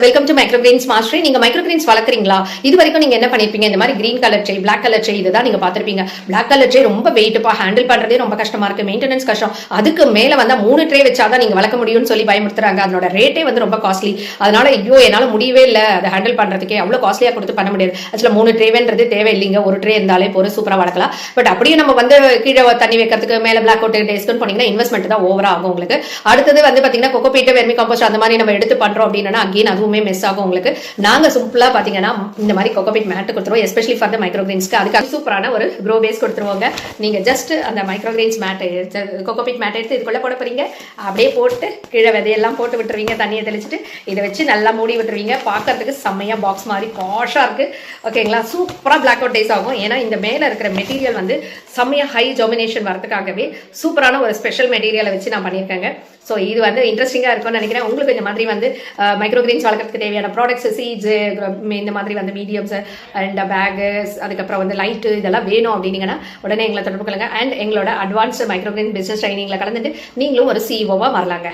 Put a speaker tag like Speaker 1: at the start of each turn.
Speaker 1: Welcome to microgreens mastery. நீங்க microgreens வளர்க்குறீங்களா? இது வரைக்கும் நீங்க என்ன பண்ணிருப்பீங்க? இந்த மாதிரி green colour tray, black colour tray இதுதான் நீங்க பாத்திருப்பீங்க. பிளாக் கலர் ட்ரே ரொம்ப வெயிட்ப்பா, ஹேண்டில் பண்றதே ரொம்ப கஷ்டமா இருக்கு, மெயின்டெனன்ஸ் கஷ்டம். அதுக்கு மேல வந்தா 3 ட்ரே வச்சாதான் நீங்க வளர்க்க முடியும்னு சொல்லி பயமுறுத்துறாங்க. அதனோட ரேட்டே வந்து ரொம்ப காஸ்ட்லி. அதனால ஐயோ என்னால முடியவே இல்லை அதை ஹேண்டில் பண்றதுக்கே, அவ்வளவு காஸ்ட்லியா கொடுத்து பண்ண முடியாது. ஆக்சுவலா 3 ட்ரேன்றது தேவை இல்லைங்க, ஒரு ட்ரே இருந்தாலே போற சூப்பரா வளர்க்கலாம். பட் அப்படியே நம்ம வந்து கீழே தண்ணி வைக்கிறதுக்கு மேல பிளாக் அவுட் டேஸ்க்குன்னு போனீங்கன்னா இன்வெஸ்ட்மெண்ட் தான் ஓவரா ஆகும் உங்களுக்கு. அடுத்தது வந்து பாத்தீங்கன்னா கொக்கோபீட், வெர்மி காம்போஸ்ட் அந்த மாதிரி நம்ம எடுத்து பண்றோம் அப்படின்னா அகெயின் அதுவுமே மெஸ் ஆகும் உங்களுக்கு. நாங்க சிம்பிளா பாத்தீங்கன்னா இந்த மாதிரி கோகோபீட் மேட் கொடுத்துருவோம், எஸ்பெஷலி ஃபார் த மைக்ரோகிரீன்ஸ்க்கு. அதுக்கு சூப்பரான ஒரு க்ரோ பேஸ் கொடுத்துருவோங்க. நீங்க ஜஸ்ட் அந்த மைக்ரோகிரீன்ஸ் மேட், கோகோபீட் மேட் எடுத்து இதுக்குள்ள போட போறீங்க. அப்படியே போட்டு கீழே விதையெல்லாம் போட்டு விட்டுருவீங்க, தண்ணியை தெளிச்சுட்டு இதை வச்சு நல்லா மூடி விட்டுருவீங்க. பார்க்கறதுக்கு செம்மையா பாக்ஸ் மாதிரி பாஷா இருக்கு. ஓகேங்களா? சூப்பரா பிளாக் அவுட் டேஸ் ஆகும். ஏன்னா இந்த மேல இருக்கிற மெட்டீரியல் வந்து செம்மையா ஹை ஜெர்மினேஷன் வரதுக்காகவே சூப்பரான ஒரு ஸ்பெஷல் மெட்டீரியலை வச்சு நான் பண்ணியிருக்கேங்க. ஸோ இது வந்து இன்ட்ரெஸ்டிங்காக இருக்கும்னு நினைக்கிறேன். உங்களுக்கு இந்த மாதிரி வந்து மைக்ரோகிரீன்ஸ் வளர்க்கறதுக்கு தேவையான ப்ராடக்ட்ஸ், சீட்ஸ், இந்த மாதிரி வந்து மீடியம்ஸ் அண்ட் பேக்ஸ், அதுக்கப்புறம் வந்து லைட்டு இதெல்லாம் வேணும் அப்படின்னீங்கன்னா உடனே எங்களை தொடர்பு கொள்ளுங்க. அண்ட் எங்களோட அட்வான்ஸ்டு மைக்ரோகிரீன் பிசினஸ் ட்ரைனிங்ல கலந்துட்டு நீங்களும் ஒரு சிஇஓவா வரலாங்க.